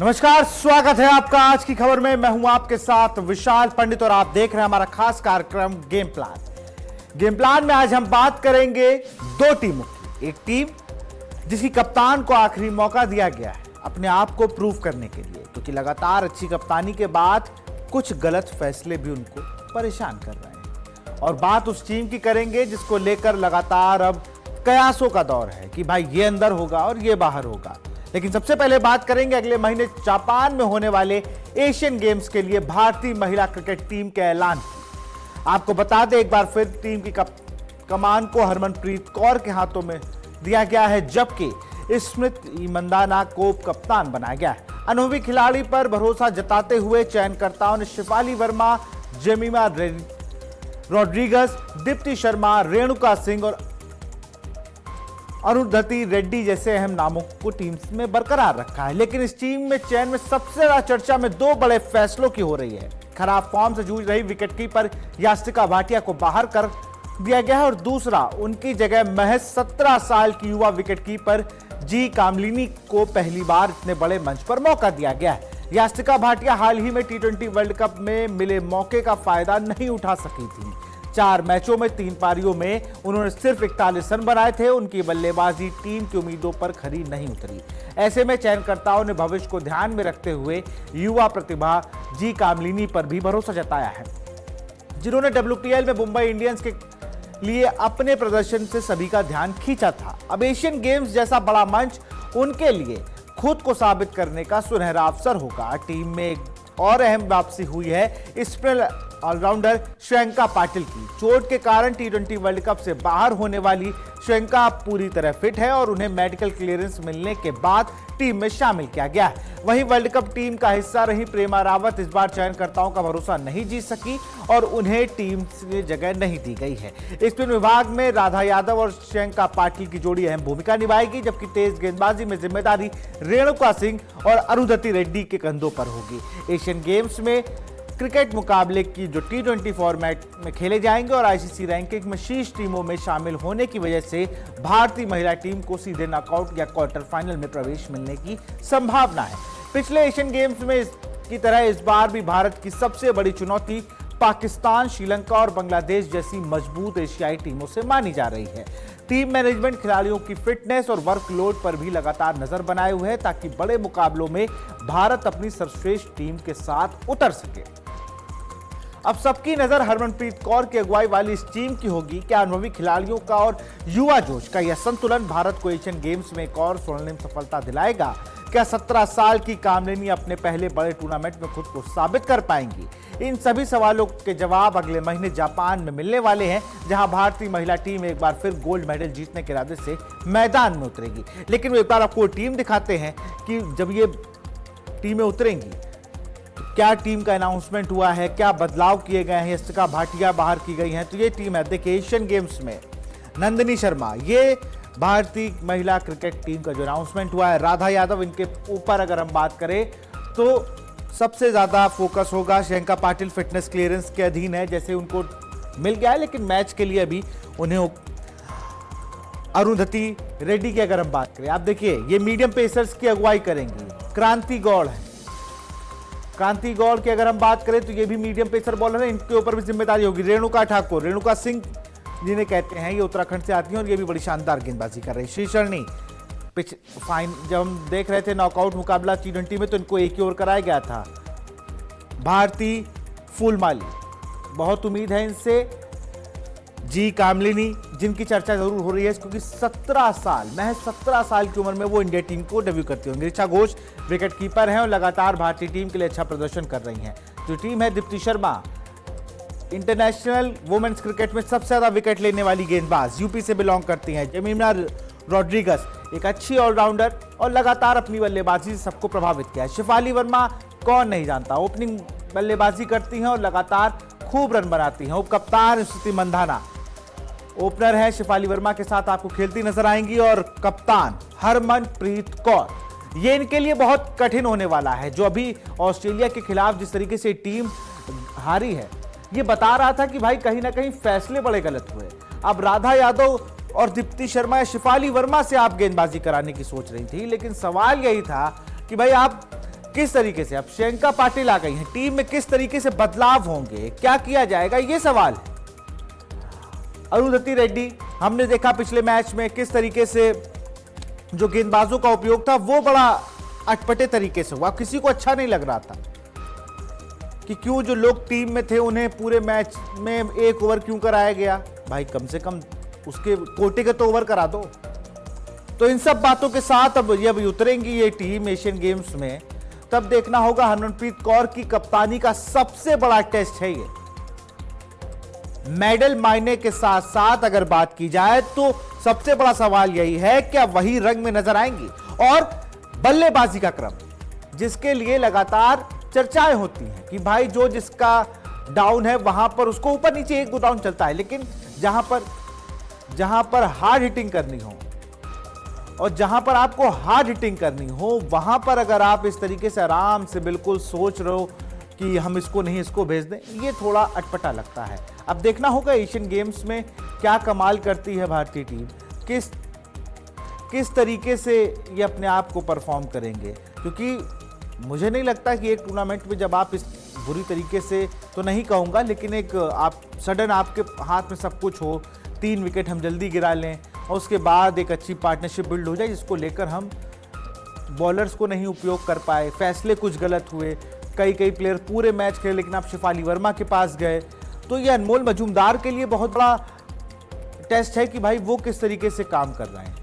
नमस्कार, स्वागत है आपका आज की खबर में। मैं हूं आपके साथ विशाल पंडित और आप देख रहे हैं हमारा खास कार्यक्रम गेम प्लान। गेम प्लान में आज हम बात करेंगे दो टीमों की। एक टीम जिसकी कप्तान को आखिरी मौका दिया गया है अपने आप को प्रूव करने के लिए, क्योंकि लगातार अच्छी कप्तानी के बाद कुछ गलत फैसले भी उनको परेशान कर रहे हैं। और बात उस टीम की करेंगे जिसको लेकर लगातार अब कयासों का दौर है कि भाई ये अंदर होगा और ये बाहर होगा। लेकिन सबसे पहले बात करेंगे अगले महीने जापान में होने वाले एशियन गेम्स के लिए भारतीय महिला क्रिकेट टीम के ऐलान की। आपको बता दें एक बार फिर टीम की कमान को हरमनप्रीत कौर के हाथों में दिया गया है, जबकि स्मृति मंदाना को कप्तान बनाया गया है। अनुभवी खिलाड़ी पर भरोसा जताते हुए चयनकर्ताओं ने शिफाली वर्मा, जेमिमा रॉड्रिगस, दीप्ति शर्मा, रेणुका सिंह और अरुंधति रेड्डी जैसे अहम नामों को टीम में बरकरार रखा है। लेकिन इस टीम में चयन में सबसे ज्यादा चर्चा में दो बड़े फैसलों की हो रही है। खराब फॉर्म से जूझ रही विकेटकीपर यास्टिका भाटिया को बाहर कर दिया गया है और दूसरा, उनकी जगह महज 17 साल की युवा विकेटकीपर जी कामलिनी को पहली बार इतने बड़े मंच पर मौका दिया गया है। यास्टिका भाटिया हाल ही में T20 वर्ल्ड कप में मिले मौके का फायदा नहीं उठा सकी थी। 4 मैचों में 3 पारियों में उन्होंने सिर्फ 41 रन बनाए थे। उनकी बल्लेबाजी टीम की उम्मीदों पर खरी नहीं उतरी। ऐसे में चयनकर्ताओं ने भविष्य को ध्यान में रखते हुए युवा प्रतिभा जी कामलिनी पर भी भरोसा जताया है, जिन्होंने WPL में मुंबई इंडियंस के लिए अपने प्रदर्शन से सभी का ध्यान खींचा था। अब एशियन गेम्स जैसा बड़ा मंच उनके लिए खुद को साबित करने का सुनहरा अवसर होगा। टीम में एक और अहम वापसी हुई है स्पिनर ऑलराउंडर श्रेयंका पाटिल की। चोट के कारण T20 वर्ल्ड कप से बाहर होने वाली श्रेयंका पूरी तरह फिट है और उन्हें मेडिकल क्लियरेंस मिलने के बाद टीम में शामिल किया गया है। वहीं वर्ल्ड कप टीम का हिस्सा रही प्रेमा रावत इस बार चयनकर्ताओं का भरोसा नहीं जीत सकी और उन्हें टीम में जगह नहीं दी गई है। स्पिन विभाग में राधा यादव और श्रेयंका पाटिल की जोड़ी अहम भूमिका निभाएगी, जबकि तेज गेंदबाजी में जिम्मेदारी रेणुका सिंह और अरुंधति रेड्डी के कंधों पर होगी। एशियन गेम्स में क्रिकेट मुकाबले की जो T20 फॉर्मेट में खेले जाएंगे और ICC रैंकिंग में शीर्ष टीमों में शामिल होने की वजह से भारतीय महिला टीम को सीधे नॉकआउट या क्वार्टर फाइनल में प्रवेश मिलने की संभावना है। पिछले एशियन गेम्स में की तरह इस बार भी भारत की सबसे बड़ी चुनौती पाकिस्तान, श्रीलंका और बांग्लादेश जैसी मजबूत एशियाई टीमों से मानी जा रही है। टीम मैनेजमेंट खिलाड़ियों की फिटनेस और वर्कलोड पर भी लगातार नजर बनाए हुए है, ताकि बड़े मुकाबलों में भारत अपनी सर्वश्रेष्ठ टीम के साथ उतर सके। अब सबकी नजर हरमनप्रीत कौर की अगुवाई वाली इस टीम की होगी। क्या अनुभवी खिलाड़ियों का और युवा जोश का यह संतुलन भारत को एशियन गेम्स में एक और स्वर्णिम सफलता दिलाएगा? क्या 17 साल की कामलिनी अपने पहले बड़े टूर्नामेंट में खुद को साबित कर पाएंगी? इन सभी सवालों के जवाब अगले महीने जापान में मिलने वाले हैं, जहां भारतीय महिला टीम एक बार फिर गोल्ड मेडल जीतने के इरादे से मैदान में उतरेगी। लेकिन एक बार आपको टीम दिखाते हैं कि जब ये टीमें उतरेंगी क्या टीम का अनाउंसमेंट हुआ है, क्या बदलाव किए गए हैं। यास्टिका भाटिया बाहर की गई हैं, तो ये टीम है। देखिए एशियन गेम्स में नंदिनी शर्मा, ये भारतीय महिला क्रिकेट टीम का जो अनाउंसमेंट हुआ है। राधा यादव, इनके ऊपर अगर हम बात करें तो सबसे ज्यादा फोकस होगा। श्रेयंका पाटिल फिटनेस क्लियरेंस के अधीन है, जैसे उनको मिल गया है, लेकिन मैच के लिए अभी उन्हें अरुंधति रेड्डी की अगर हम बात करें, आप देखिए ये मीडियम पेसर्स की अगुवाई करेंगी। क्रांति गौड़ है, क्रांति गौड़ की अगर हम बात करें तो ये भी मीडियम पेसर बॉलर है, इनके ऊपर भी जिम्मेदारी होगी। रेणुका ठाकुर, रेणुका सिंह जिन्हें कहते हैं, ये उत्तराखंड से आती हैं और ये भी बड़ी शानदार गेंदबाजी कर रही है। श्रीशरणी फाइन, जब हम देख रहे थे नॉकआउट मुकाबला T20 में तो इनको एक ही ओवर कराया गया था। भारती फूलमाली, बहुत उम्मीद है इनसे। जी कामलिनी, जिनकी चर्चा जरूर हो रही है क्योंकि 17 साल, महज 17 साल की उम्र में वो इंडिया टीम को डेब्यू करती होंगी। ऋचा घोष विकेट कीपर हैं और लगातार भारतीय टीम के लिए अच्छा प्रदर्शन कर रही हैं। जो टीम है, Deepti Sharma international women's cricket में सबसे ज्यादा विकेट लेने वाली गेंदबाज, यूपी से बिलोंग करती हैं। जेमिमा रॉड्रिगस एक अच्छी ऑलराउंडर और लगातार अपनी बल्लेबाजी से सबको प्रभावित किया है। शिफाली वर्मा कौन नहीं जानता, ओपनिंग बल्लेबाजी करती हैं और लगातार खूब रन बनाती हैं। उप कप्तान स्मृति मंदाना ओपनर है, शिफाली वर्मा के साथ आपको खेलती नजर आएंगी। और कप्तान हरमनप्रीत कौर, ये इनके लिए बहुत कठिन होने वाला है। जो अभी ऑस्ट्रेलिया के खिलाफ जिस तरीके से टीम हारी है, ये बता रहा था कि भाई कहीं ना कहीं फैसले बड़े गलत हुए। अब राधा यादव और दीप्ति शर्मा या शिफाली वर्मा से आप गेंदबाजी कराने की सोच रही थी, लेकिन सवाल यही था कि भाई आप किस तरीके से अब श्रेयंका पाटिल आ गई हैं, टीम में किस तरीके से बदलाव होंगे, क्या किया जाएगा, ये सवाल है। अरुंधति रेड्डी, हमने देखा पिछले मैच में किस तरीके से जो गेंदबाजों का उपयोग था वो बड़ा अटपटे तरीके से हुआ, किसी को अच्छा नहीं लग रहा था कि क्यों जो लोग टीम में थे उन्हें पूरे मैच में एक ओवर क्यों कराया गया। भाई कम से कम उसके कोटे के तो ओवर करा दो। तो इन सब बातों के साथ अब जब उतरेंगी ये टीम एशियन गेम्स में, तब देखना होगा। हरमनप्रीत कौर की कप्तानी का सबसे बड़ा टेस्ट है ये। मेडल मायने के साथ साथ अगर बात की जाए तो सबसे बड़ा सवाल यही है क्या वही रंग में नजर आएंगी। और बल्लेबाजी का क्रम, जिसके लिए लगातार चर्चाएं होती हैं कि भाई जो जिसका डाउन है वहां पर उसको ऊपर नीचे एक दो डाउन चलता है, लेकिन जहां पर हार्ड हिटिंग करनी हो और जहां पर आपको हार्ड हिटिंग करनी हो वहां पर अगर आप इस तरीके से आराम से बिल्कुल सोच रहे हो कि हम इसको नहीं इसको भेज दें, ये थोड़ा अटपटा लगता है। अब देखना होगा एशियन गेम्स में क्या कमाल करती है भारतीय टीम, किस तरीके से ये अपने आप को परफॉर्म करेंगे, क्योंकि मुझे नहीं लगता कि एक टूर्नामेंट में जब आप इस बुरी तरीके से तो नहीं कहूँगा, लेकिन एक आप सडन आपके हाथ में सब कुछ हो, 3 विकेट हम जल्दी गिरा लें और उसके बाद एक अच्छी पार्टनरशिप बिल्ड हो जाए जिसको लेकर हम बॉलर्स को नहीं उपयोग कर पाए, फैसले कुछ गलत हुए, कई प्लेयर पूरे मैच खेले लेकिन आप शिफाली वर्मा के पास गए, तो ये अनमोल मजूमदार के लिए बहुत बड़ा टेस्ट है कि भाई वो किस तरीके से काम कर रहे हैं।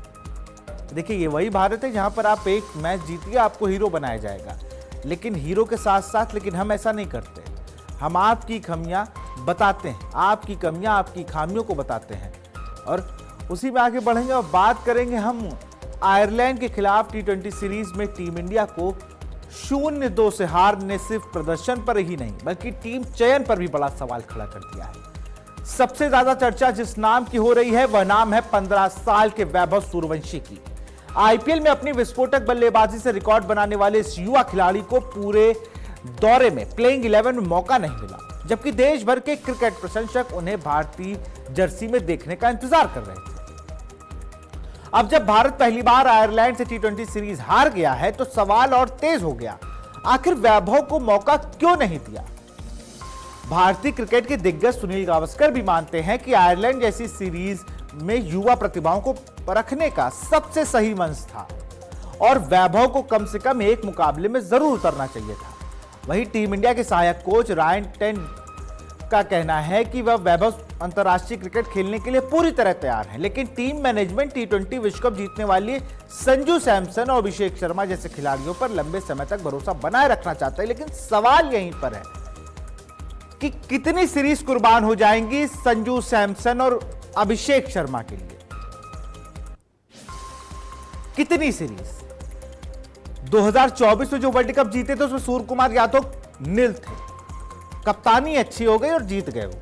देखिए ये वही भारत है जहां पर आप एक मैच जीतिए आपको हीरो बनाया जाएगा, लेकिन हीरो के साथ साथ लेकिन हम ऐसा नहीं करते। हम आपकी खामियां बताते हैं, आपकी कमियां आपकी खामियों को बताते हैं और उसी में आगे बढ़ेंगे और बात करेंगे हम आयरलैंड के खिलाफ T20 सीरीज में टीम इंडिया को 0-2 से हार ने सिर्फ प्रदर्शन पर ही नहीं बल्कि टीम चयन पर भी बड़ा सवाल खड़ा कर दिया है। सबसे ज्यादा चर्चा जिस नाम की हो रही है वह नाम है 15 साल के वैभव सूर्यवंशी की। आईपीएल में अपनी विस्फोटक बल्लेबाजी से रिकॉर्ड बनाने वाले इस युवा खिलाड़ी को पूरे दौरे में प्लेइंग 11 में मौका नहीं मिला, जबकि देश भर के क्रिकेट प्रशंसक उन्हें भारतीय जर्सी में देखने का इंतजार कर रहे थे। अब जब भारत पहली बार आयरलैंड से T20 सीरीज हार गया है तो सवाल और तेज हो गया, आखिर वैभव को मौका क्यों नहीं दिया। भारतीय क्रिकेट के दिग्गज सुनील गावस्कर भी मानते हैं कि आयरलैंड जैसी सीरीज में युवा प्रतिभाओं को परखने का सबसे सही मंच था और वैभव को कम से कम एक मुकाबले में जरूर उतरना चाहिए था। वहीं टीम इंडिया के सहायक कोच रायन टेन का कहना है कि वह वैभव अंतर्राष्ट्रीय क्रिकेट खेलने के लिए पूरी तरह तैयार है, लेकिन टीम मैनेजमेंट T20 विश्व कप जीतने वाली संजू सैमसन और अभिषेक शर्मा जैसे खिलाड़ियों पर लंबे समय तक भरोसा बनाए रखना चाहता है। लेकिन सवाल यहीं पर है कि कितनी सीरीज कुर्बान हो जाएंगी संजू सैमसन और अभिषेक शर्मा के लिए, कितनी सीरीज। 2024 में जो वर्ल्ड कप जीते थे उसमें सूर्य कुमार यादव नील थे, कप्तानी अच्छी हो गई और जीत गए वो।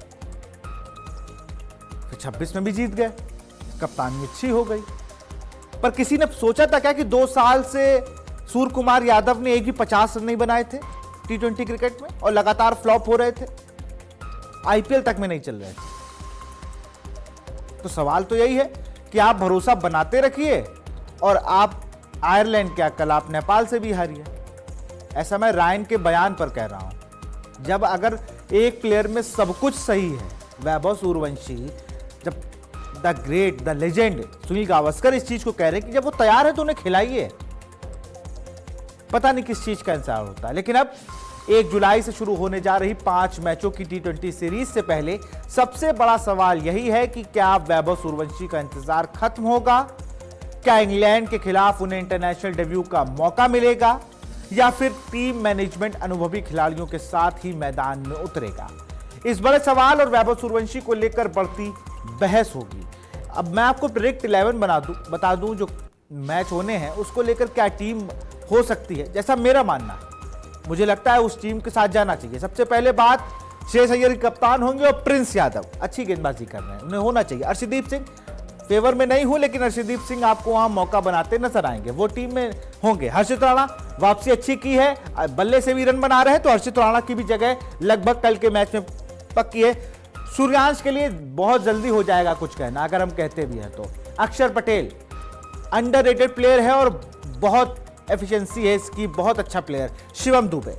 फिर 26 में भी जीत गए, कप्तानी अच्छी हो गई, पर किसी ने सोचा था क्या कि 2 साल से सूर्य कुमार यादव ने एक भी 50 रन नहीं बनाए थे T20 क्रिकेट में और लगातार फ्लॉप हो रहे थे, आईपीएल तक में नहीं चल रहे थे। तो सवाल तो यही है कि आप भरोसा बनाते रखिए और आप आयरलैंड क्या, कल आप नेपाल से भी हारिए। ऐसा मैं रायन के बयान पर कह रहा हूं। जब अगर एक प्लेयर में सब कुछ सही है, वैभव सूर्यवंशी, जब the great the legend Sunil Gavaskar इस चीज को कह रहे हैं कि जब वो तैयार है तो उन्हें खिलाइए। पता नहीं किस चीज का इंतजार होता है, लेकिन अब 1 जुलाई से शुरू होने जा रही 5 मैचों की T20 सीरीज से पहले सबसे बड़ा सवाल यही है कि क्या वैभव सूर्यवंशी का इंतजार खत्म होगा, क्या इंग्लैंड के खिलाफ उन्हें इंटरनेशनल डेब्यू का मौका मिलेगा या फिर टीम मैनेजमेंट अनुभवी खिलाड़ियों के साथ ही मैदान में उतरेगा। इस बड़े सवाल और वैभव सूर्यवंशी को लेकर बढ़ती बहस होगी। अब मैं आपको प्रेडिक्ट 11 बता दूं जो मैच होने हैं उसको लेकर क्या टीम हो सकती है। जैसा मेरा मानना है, मुझे लगता है उस टीम के साथ जाना चाहिए। सबसे पहले बात, श्रेयस अय्यर कप्तान होंगे और प्रिंस यादव अच्छी गेंदबाजी कर रहे हैं, उन्हें होना चाहिए। अर्शदीप सिंह फेवर में नहीं हूं, लेकिन अर्शदीप सिंह आपको वहां मौका बनाते नजर आएंगे, वो टीम में होंगे। हर्षित राणा वापसी अच्छी की है, बल्ले से भी रन बना रहे हैं, तो हर्षित राणा की भी जगह लगभग कल के मैच में पक्की है। सूर्यांश के लिए बहुत जल्दी हो जाएगा कुछ कहना, अगर हम कहते भी हैं तो। अक्षर पटेल अंडररेटेड प्लेयर है और बहुत एफिशिएंसी है इसकी, बहुत अच्छा प्लेयर। शिवम दुबे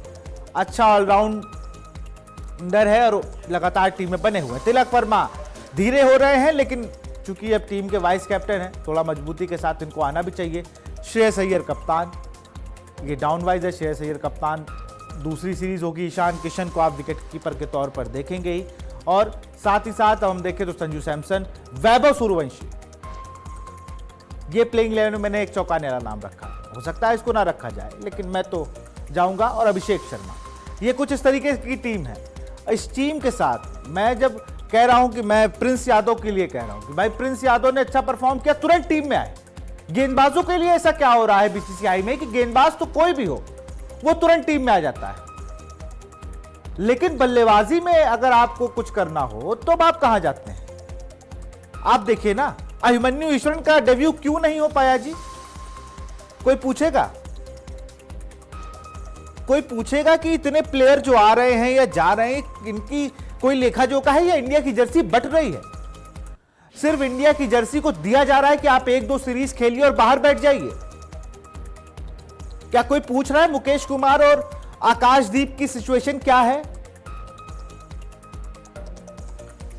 अच्छा ऑलराउंडर है और लगातार टीम में बने हुए हैं। तिलक वर्मा धीरे हो रहे हैं, लेकिन चूंकि अब टीम के वाइस कैप्टन हैं, थोड़ा मजबूती के साथ इनको आना भी चाहिए। श्रेयस अय्यर कप्तान, ये डाउन वाइज है। श्रेयस अय्यर कप्तान, दूसरी सीरीज होगी, ईशान किशन को आप विकेट कीपर के तौर पर देखेंगे ही। और साथ ही साथ हम देखें तो संजू सैमसन, वैभव सूर्यवंशी, ये प्लेइंग 11 में मैंने एक चौंकाने वाला नाम रखा, हो सकता है इसको ना रखा जाए, लेकिन मैं तो जाऊंगा। और अभिषेक शर्मा, ये कुछ इस तरीके की टीम है। इस टीम के साथ मैं जब कह रहा हूं कि मैं प्रिंस यादव के लिए कह रहा हूं कि भाई प्रिंस यादव ने अच्छा परफॉर्म किया, तुरंत टीम में आए। गेंदबाजों के लिए ऐसा क्या हो रहा है बीसीसीआई में कि गेंदबाज तो कोई भी हो वो तुरंत टीम में आ जाता है, लेकिन बल्लेबाजी में अगर आपको कुछ करना हो तो आप कहां जाते हैं? आप देखिए ना, अभिमन्यु ईश्वरन का डेब्यू क्यों नहीं हो पाया जी? कोई पूछेगा? कोई पूछेगा कि इतने प्लेयर जो आ रहे हैं या जा रहे हैं, इनकी कोई लेखा जोखा है या इंडिया की जर्सी बट रही है? सिर्फ इंडिया की जर्सी को दिया जा रहा है कि आप 1-2 सीरीज खेलिए और बाहर बैठ जाइए। क्या कोई पूछ रहा है मुकेश कुमार और आकाशदीप की सिचुएशन क्या है?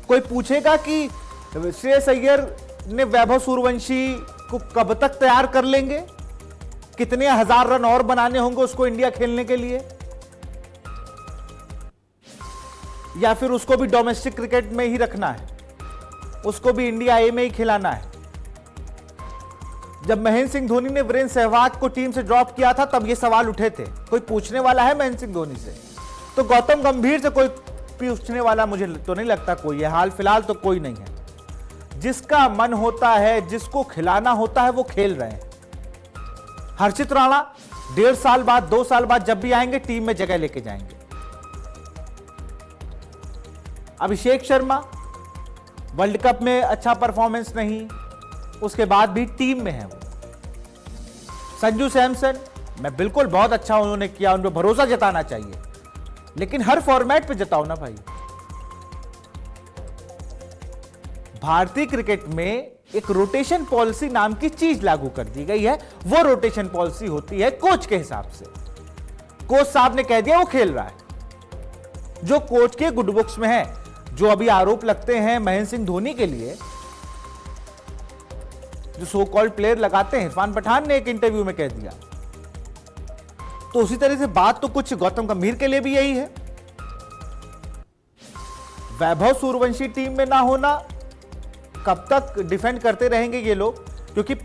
कोई पूछेगा कि श्रेयस अय्यर ने वैभव सूर्यवंशी को कब तक तैयार कर लेंगे? कितने हजार रन और बनाने होंगे उसको इंडिया खेलने के लिए? या फिर उसको भी डोमेस्टिक क्रिकेट में ही रखना है, उसको भी इंडिया ए में ही खिलाना है? जब महेंद्र सिंह धोनी ने वीरेंद्र सहवाग को टीम से ड्रॉप किया था तब ये सवाल उठे थे। कोई पूछने वाला है महेंद्र सिंह धोनी से? तो गौतम गंभीर से कोई पूछने वाला मुझे तो नहीं लगता कोई है, हाल फिलहाल तो कोई नहीं है। जिसका मन होता है, जिसको खिलाना होता है, वो खेल रहे हैं। हर्षित राणा 1.5 साल बाद, 2 साल बाद जब भी आएंगे टीम में जगह लेके जाएंगे। अभिषेक शर्मा वर्ल्ड कप में अच्छा परफॉर्मेंस नहीं, उसके बाद भी टीम में है वो। संजू सैमसन, मैं बिल्कुल बहुत अच्छा उन्होंने किया, उन पर भरोसा जताना चाहिए, लेकिन हर फॉर्मेट पे जताओ ना भाई। भारतीय क्रिकेट में एक रोटेशन पॉलिसी नाम की चीज लागू कर दी गई है। वो रोटेशन पॉलिसी होती है कोच के हिसाब से। कोच साहब ने कह दिया वो खेल रहा है, जो कोच के गुड बुक्स में है। जो अभी आरोप लगते हैं महेंद्र सिंह धोनी के लिए, जो सो कॉल्ड प्लेयर लगाते हैं, इरफान पठान ने एक इंटरव्यू में कह दिया, तो उसी तरह से बात तो कुछ गौतम गंभीर के लिए भी यही है। वैभव सूर्यवंशी टीम में ना होना, कब तक डिफेंड करते रहेंगे ये लोग? क्योंकि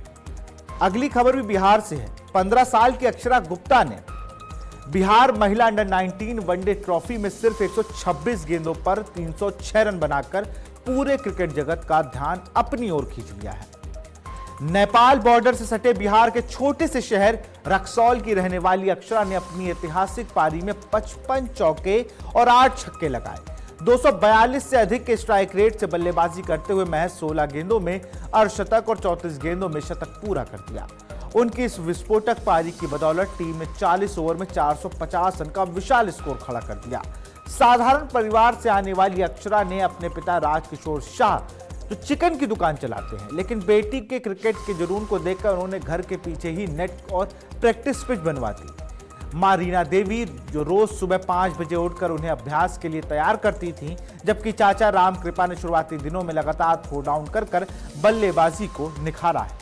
अगली खबर भी बिहार से है। 15 साल की अक्षरा गुप्ता ने बिहार महिला अंडर 19 वनडे ट्रॉफी में सिर्फ 126 गेंदों पर 306 रन बनाकर पूरे क्रिकेट जगत का ध्यान अपनी ओर खींच लिया है। नेपाल बॉर्डर से सटे बिहार के छोटे से शहर रक्सौल की रहने वाली अक्षरा ने अपनी ऐतिहासिक पारी में 55 चौके और 8 छक्के लगाए। 242 से अधिक के स्ट्राइक रेट से बल्लेबाजी करते हुए महज 16 गेंदों में अर्धशतक और 34 गेंदों में शतक पूरा कर दिया। उनकी इस विस्फोटक पारी की बदौलत टीम ने 40 ओवर में 450 रन का विशाल स्कोर खड़ा कर दिया। साधारण परिवार से आने वाली अक्षरा ने अपने पिता राजकिशोर शाह जो चिकन की दुकान चलाते हैं, लेकिन बेटी के क्रिकेट के जुनून को देखकर उन्होंने घर के पीछे ही नेट और प्रैक्टिस पिच बनवा दी। मां रीना देवी जो रोज सुबह 5 बजे उठकर उन्हें अभ्यास के लिए तैयार करती थीं, जबकि चाचा राम कृपा ने शुरुआती दिनों में लगातार थ्रो डाउन कर बल्लेबाजी को निखारा है।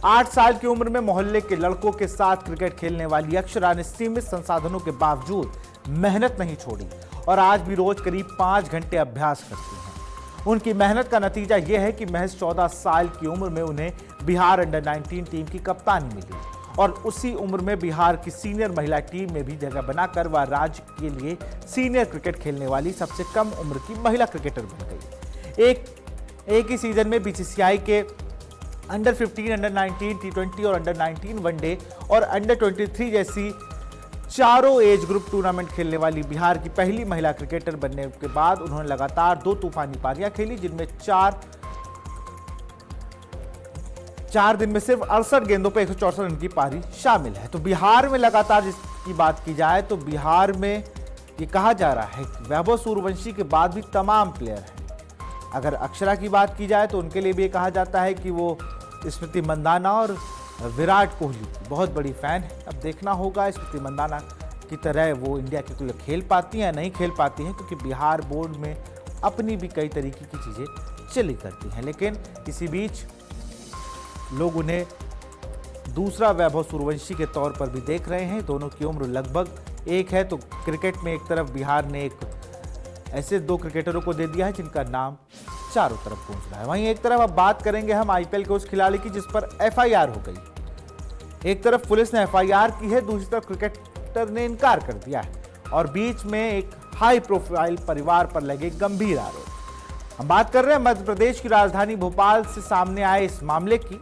8 साल की उम्र में मोहल्ले के लड़कों के साथ क्रिकेट खेलने वाली अक्षरा ने सीमित संसाधनों के बावजूद मेहनत नहीं छोड़ी और आज भी रोज करीब 5 घंटे अभ्यास करती हैं। उनकी मेहनत का नतीजा यह है कि महज 14 साल की उम्र में उन्हें बिहार अंडर 19 टीम की कप्तानी मिली और उसी उम्र में बिहार की सीनियर महिला टीम में भी जगह बनाकर वह राज्य के लिए सीनियर क्रिकेट खेलने वाली सबसे कम उम्र की महिला क्रिकेटर बन गई। एक ही सीजन में बीसीसीआई के अंडर 15, अंडर 19, T20 और अंडर 19 वनडे और अंडर 23 जैसी चारों एज ग्रुप टूर्नामेंट खेलने वाली बिहार की पहली महिला क्रिकेटर बनने के बाद उन्होंने लगातार 2 तूफानी पारियां खेली, जिनमें 4 दिन में सिर्फ 68 गेंदों पर 164 रन की पारी शामिल है। तो बिहार में लगातार जिसकी बात की जाए तो बिहार में ये कहा जा रहा है कि वैभव सूर्यवंशी के बाद भी तमाम प्लेयर हैं। अगर अक्षरा की बात की जाए तो उनके लिए भी ये कहा जाता है कि वो स्मृति मंदाना और विराट कोहली की बहुत बड़ी फैन है। अब देखना होगा स्मृति मंदाना की तरह वो इंडिया के लिए खेल पाती हैं या नहीं खेल पाती हैं, क्योंकि बिहार बोर्ड में अपनी भी कई तरीके की चीज़ें चली करती हैं। लेकिन इसी बीच लोग उन्हें दूसरा वैभव सूर्यवंशी के तौर पर भी देख रहे हैं। दोनों की उम्र लगभग एक है। तो क्रिकेट में एक तरफ बिहार ने एक ऐसे दो क्रिकेटरों को दे दिया है जिनका नाम चारों तरफ पहुंच रहा है। वहीं एक तरफ अब बात करेंगे हम आईपीएल के उस खिलाड़ी की जिस पर एफआईआर हो गई। एक तरफ पुलिस ने एफआईआर की है, दूसरी तरफ क्रिकेटर ने इनकार कर दिया है और बीच में एक हाई प्रोफाइल परिवार पर लगे गंभीर आरोप। हम बात कर रहे हैं मध्य प्रदेश की राजधानी भोपाल से सामने आए इस मामले की,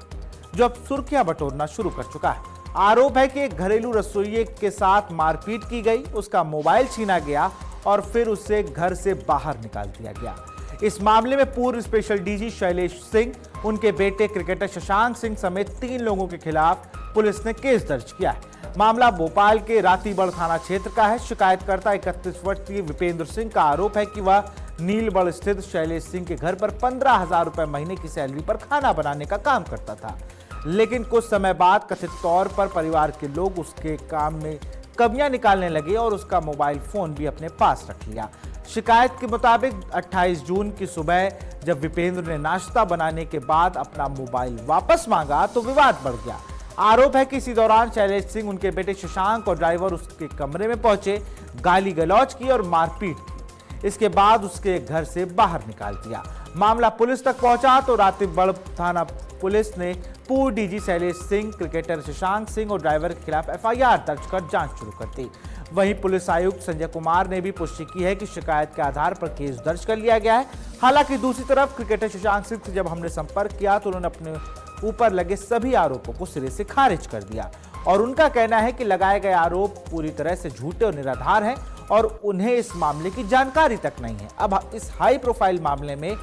जो अब सुर्खियां बटोरना शुरू कर चुका है। आरोप है कि एक घरेलू रसोइये के साथ मारपीट की गई, उसका मोबाइल छीना गया और फिर उसे घर से बाहर निकाल दिया गया। इस मामले में पूर्व स्पेशल डीजी शैलेश सिंह, उनके बेटे क्रिकेटर शशांक सिंह समेत 3 लोगों के खिलाफ पुलिस ने केस दर्ज किया है। मामला भोपाल के रातीबड़ थाना क्षेत्र का है। शिकायतकर्ता 31 वर्षीय विपेंद्र सिंह का आरोप है कि वह नीलबड़ स्थित शैलेश सिंह के घर पर 15,000 रुपए महीने की सैलरी पर खाना बनाने का काम करता था। लेकिन कुछ समय बाद कथित तौर पर परिवार के लोग उसके काम में कमियां निकालने लगे और उसका मोबाइल फोन भी अपने पास रख लिया। शिकायत के मुताबिक 28 जून की सुबह जब विपेंद्र ने नाश्ता बनाने के बाद अपना मोबाइल वापस मांगा तो विवाद बढ़ गया। आरोप है कि इसी दौरान शैलेश सिंह, उनके बेटे शशांक और ड्राइवर उसके कमरे में पहुंचे, गाली गलौज की और मारपीट की। इसके बाद उसके घर से बाहर निकाल दिया। मामला पुलिस तक पहुंचा तो रातीबड़ थाना पुलिस ने पूर्व डीजी शैलेश सिंह, क्रिकेटर शशांक सिंह और ड्राइवर के खिलाफ एफआईआर दर्ज कर जांच शुरू कर दी। वहीं पुलिस आयुक्त संजय कुमार ने भी पुष्टि की है कि शिकायत के आधार पर केस दर्ज कर लिया गया है। हालांकि दूसरी तरफ क्रिकेटर शशांक सिंह से जब हमने संपर्क किया तो उन्होंने अपने ऊपर लगे सभी आरोपों को सिरे से खारिज कर दिया और उनका कहना है कि लगाए गए आरोप पूरी तरह से झूठे और निराधार हैं और उन्हें इस मामले की जानकारी तक नहीं है। अब इस हाई प्रोफाइल मामले में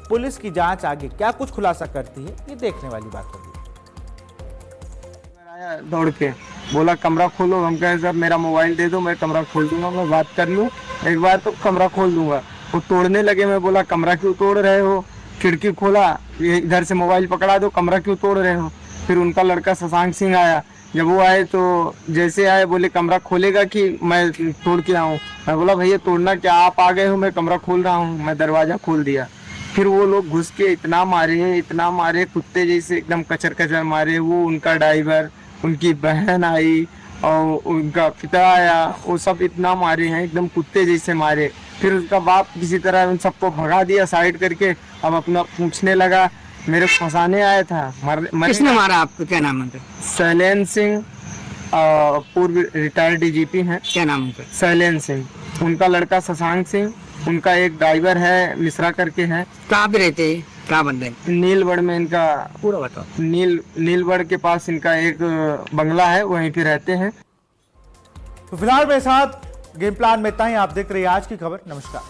पुलिस की जांच आगे क्या कुछ खुलासा करती है, ये देखने वाली बात होगी। आया दौड़ के बोला कमरा खोलो। हम कहे सर मेरा मोबाइल दे दो, मैं कमरा खोल दूंगा, मैं बात कर लूँ एक बार तो कमरा खोल दूंगा। वो तोड़ने लगे। मैं बोला कमरा क्यों तोड़ रहे हो? खिड़की खोला, इधर से मोबाइल पकड़ा दो, कमरा क्यों तोड़ रहे हो? फिर उनका लड़का शशांक सिंह आया। जब वो आए तो जैसे आए बोले कमरा खोलेगा कि मैं तोड़ के आऊँ? मैं बोला भैया तोड़ना क्या, आप आ गए हो, मैं कमरा खोल रहा हूँ। मैं दरवाजा खोल दिया। फिर वो लोग घुस के इतना मारे कुत्ते जैसे, एकदम कचर कचर मारे। वो उनका ड्राइवर, उनकी बहन आई और उनका पिता आया, वो सब इतना मारे हैं, एकदम कुत्ते जैसे मारे। फिर उसका बाप किसी तरह उन सबको भगा दिया साइड करके। अब अपना पूछने लगा, मेरे फंसाने आया था। किसने मारा आपको? क्या नाम है? शैलेश सिंह, पूर्व रिटायर्ड डीजीपी हैं। क्या नाम है? शैलेश सिंह। उनका लड़का शशांक सिंह, उनका एक ड्राइवर है मिश्रा करके है। कहाँ पे रहते हैं? क्या बंदे? नीलबड़ में इनका पूरा बताओ। नीलबड़ के पास इनका एक बंगला है, वहीं पे रहते हैं। तो फिलहाल मेरे साथ गेम प्लान में इतना ही। आप देख रहे हैं आज की खबर। नमस्कार।